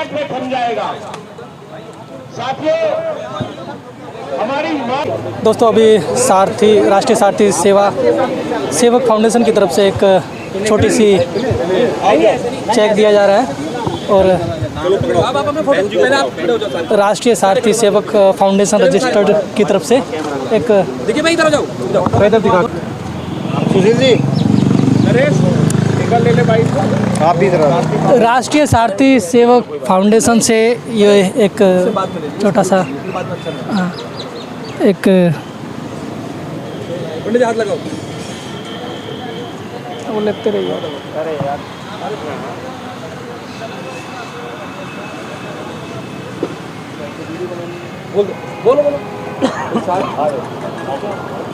Minute में थम जाएगा। साथियों, हमारी दोस्तों अभी राष्ट्रीय सारथी सेवक फाउंडेशन की तरफ से एक छोटी सी चेक दिया जा रहा है और राष्ट्रीय सारथी सेवक फाउंडेशन रजिस्टर्ड की तरफ से एक देखिए भाई इधर जाओ सुशील जी निकल ले भाई आप भी इधर। राष्ट्रीय सारथी सेवक फाउंडेशन से ये एक छोटा सा एक हाथ लगाओ वो लेते रहिए। अरे यार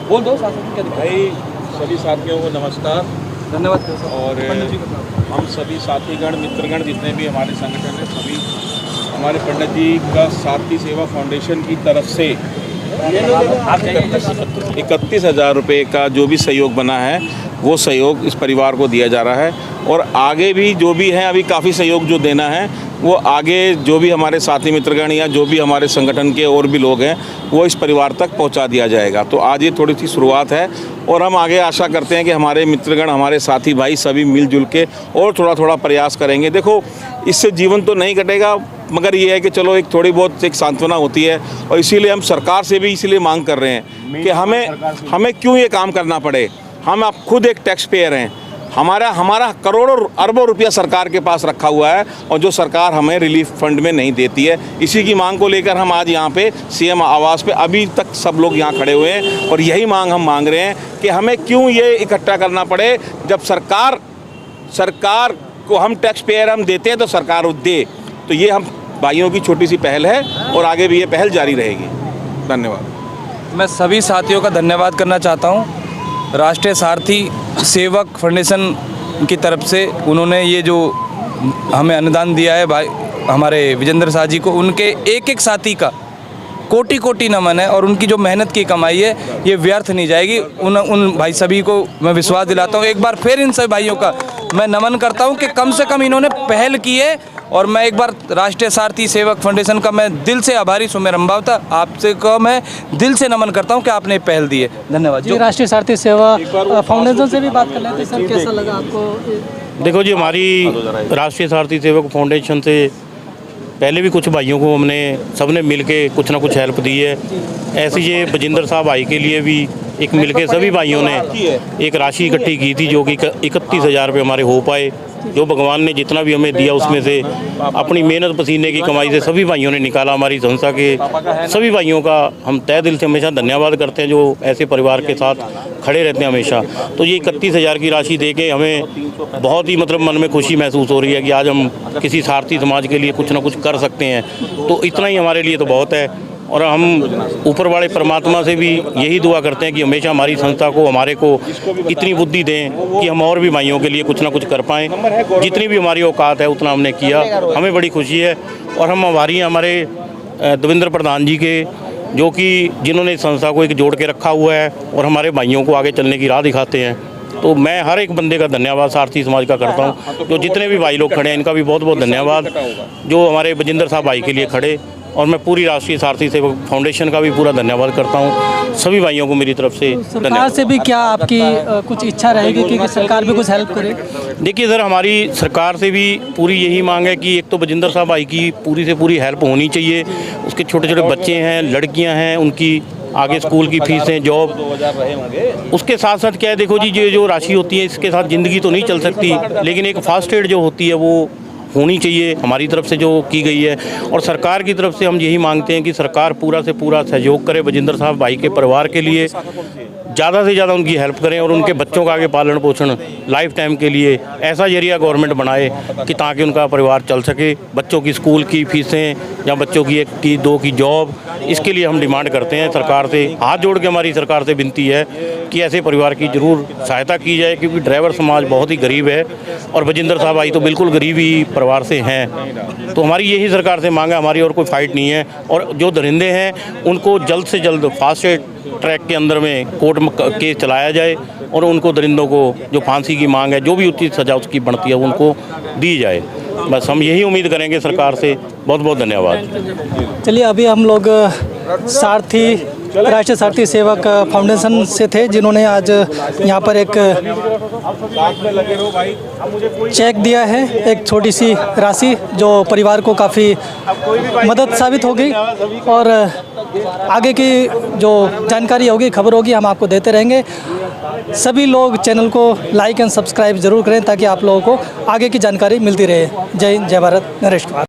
बोल दो क्या भाई सभी साथियों को नमस्कार, धन्यवाद। और हम सभी साथीगण मित्रगण जितने भी हमारे संगठन हैं, सभी हमारे पंडित जी का सारथी सेवा फाउंडेशन की तरफ से 31,000 रुपये का जो भी सहयोग बना है वो सहयोग इस परिवार को दिया जा रहा है। और आगे भी जो भी है, अभी काफ़ी सहयोग जो देना है वो आगे जो भी हमारे साथी मित्रगण या जो भी हमारे संगठन के और भी लोग हैं वो इस परिवार तक पहुंचा दिया जाएगा। तो आज ये थोड़ी सी शुरुआत है और हम आगे आशा करते हैं कि हमारे मित्रगण, हमारे साथी भाई सभी मिलजुल के और थोड़ा थोड़ा प्रयास करेंगे। देखो, इससे जीवन तो नहीं कटेगा, मगर ये है कि चलो एक थोड़ी बहुत एक सांत्वना होती है। और इसीलिए हम सरकार से भी इसलिए मांग कर रहे हैं कि हमें क्यों ये काम करना पड़े। हम आप खुद एक टैक्स पेयर हैं, हमारा करोड़ों अरबों रुपया सरकार के पास रखा हुआ है और जो सरकार हमें रिलीफ फंड में नहीं देती है। इसी की मांग को लेकर हम आज यहाँ पे सीएम आवास पे अभी तक सब लोग यहाँ खड़े हुए हैं और यही मांग हम मांग रहे हैं कि हमें क्यों ये इकट्ठा करना पड़े। जब सरकार को हम टैक्स पेयर हम देते हैं तो सरकार दे। तो ये हम भाइयों की छोटी सी पहल है और आगे भी ये पहल जारी रहेगी। धन्यवाद। मैं सभी साथियों का धन्यवाद करना चाहता हूँ। राष्ट्रीय सारथी सेवक फाउंडेशन की तरफ से उन्होंने ये जो हमें अनुदान दिया है भाई हमारे विजेंद्र शाह जी को, उनके एक एक साथी का कोटि कोटि नमन है और उनकी जो मेहनत की कमाई है ये व्यर्थ नहीं जाएगी। उन भाई सभी को मैं विश्वास दिलाता हूँ। एक बार फिर इन सभी भाइयों का मैं नमन करता हूँ कि कम से कम इन्होंने पहल की है। और मैं एक बार राष्ट्रीय सारथी सेवक फाउंडेशन का मैं दिल से आभारी सुमेर रंबावता आपसे को मैं दिल से नमन करता हूँ कि आपने पहल दी है। धन्यवाद। जो राष्ट्रीय सारथी सेवा फाउंडेशन से भी बात कर लेते हैं, सर कैसा लगा आपको? देखो जी, हमारी राष्ट्रीय सारथी सेवक फाउंडेशन से पहले भी कुछ भाइयों को हमने सबने मिलके कुछ ना कुछ हेल्प दी है। ऐसे ये बजिंदर साहब भाई के लिए भी एक मिलके सभी भाइयों ने एक राशि इकट्ठी की थी जो कि 31,000 रुपये हमारे हो पाए। जो भगवान ने जितना भी हमें दिया उसमें से अपनी मेहनत पसीने की कमाई से सभी भाइयों ने निकाला। हमारी संस्था के सभी भाइयों का हम तहे दिल से हमेशा धन्यवाद करते हैं जो ऐसे परिवार के साथ खड़े रहते हैं हमेशा। तो ये 31,000 की राशि दे के हमें बहुत ही मन में खुशी महसूस हो रही है कि आज हम किसी सारथी समाज के लिए कुछ ना कुछ कर सकते हैं। तो इतना ही हमारे लिए तो बहुत है। और हम ऊपर वाले परमात्मा से भी यही दुआ करते हैं कि हमेशा हमारी संस्था को, हमारे को इतनी बुद्धि दें कि हम और भी भाइयों के लिए कुछ ना कुछ कर पाएँ। जितनी भी हमारी औकात है उतना हमने किया, हमें बड़ी खुशी है। और हम हमारे देवेंद्र प्रधान जी के जो कि जिन्होंने इस संस्था को एक जोड़ के रखा हुआ है और हमारे भाइयों को आगे चलने की राह दिखाते हैं। तो मैं हर एक बंदे का धन्यवाद सारथी समाज का करता हूँ। जो जितने भी भाई लोग खड़े हैं इनका भी बहुत बहुत धन्यवाद जो हमारे बजिंदर साहब भाई के लिए खड़े। और मैं पूरी राष्ट्रीय सारथी सेवक फाउंडेशन का भी पूरा धन्यवाद करता हूँ। सभी भाइयों को मेरी तरफ से सरकार से भी क्या आपकी कुछ इच्छा रहेगी कि सरकार भी कुछ हेल्प करे? देखिए सर, हमारी सरकार से भी पूरी यही मांग है कि एक तो बजिंदर साहब भाई की पूरी से पूरी हेल्प होनी चाहिए। उसके छोटे छोटे बच्चे हैं, लड़कियाँ हैं, उनकी आगे स्कूल की फीसें, जॉब, उसके साथ साथ क्या है, देखो जी जो राशि होती है इसके साथ ज़िंदगी तो नहीं चल सकती, लेकिन एक फास्ट एड जो होती है वो होनी चाहिए हमारी तरफ से जो की गई है। और सरकार की तरफ से हम यही मांगते हैं कि सरकार पूरा से पूरा सहयोग करे बजिंदर साहब भाई के परिवार के लिए, ज़्यादा से ज़्यादा उनकी हेल्प करें और उनके बच्चों का आगे पालन पोषण लाइफ टाइम के लिए ऐसा जरिया गवर्नमेंट बनाए कि ताकि उनका परिवार चल सके। बच्चों की स्कूल की फीसें या बच्चों की 1 की 2 की जॉब, इसके लिए हम डिमांड करते हैं सरकार से। हाथ जोड़ के हमारी सरकार से विनती है कि ऐसे परिवार की ज़रूर सहायता की जाए, क्योंकि ड्राइवर समाज बहुत ही गरीब है और बजिंदर साहब भाई तो बिल्कुल गरीब ही परिवार से हैं। तो हमारी यही सरकार से मांग है, हमारी और कोई फाइट नहीं है। और जो दरिंदे हैं उनको जल्द से जल्द फास्ट ट्रैक के अंदर में कोर्ट में केस चलाया जाए और उनको दरिंदों को जो फांसी की मांग है, जो भी उचित सज़ा उसकी बनती है उनको दी जाए। बस हम यही उम्मीद करेंगे सरकार से। बहुत बहुत धन्यवाद। चलिए, अभी हम लोग राष्ट्रीय सारथी सेवक फाउंडेशन से थे, जिन्होंने आज यहाँ पर एक चेक दिया है, एक छोटी सी राशि जो परिवार को काफ़ी मदद साबित हो गई। और आगे की जो जानकारी होगी, खबर होगी, हम आपको देते रहेंगे। सभी लोग चैनल को लाइक एंड सब्सक्राइब ज़रूर करें ताकि आप लोगों को आगे की जानकारी मिलती रहे। जय हिंद, जय भारत, नरेश कुमार।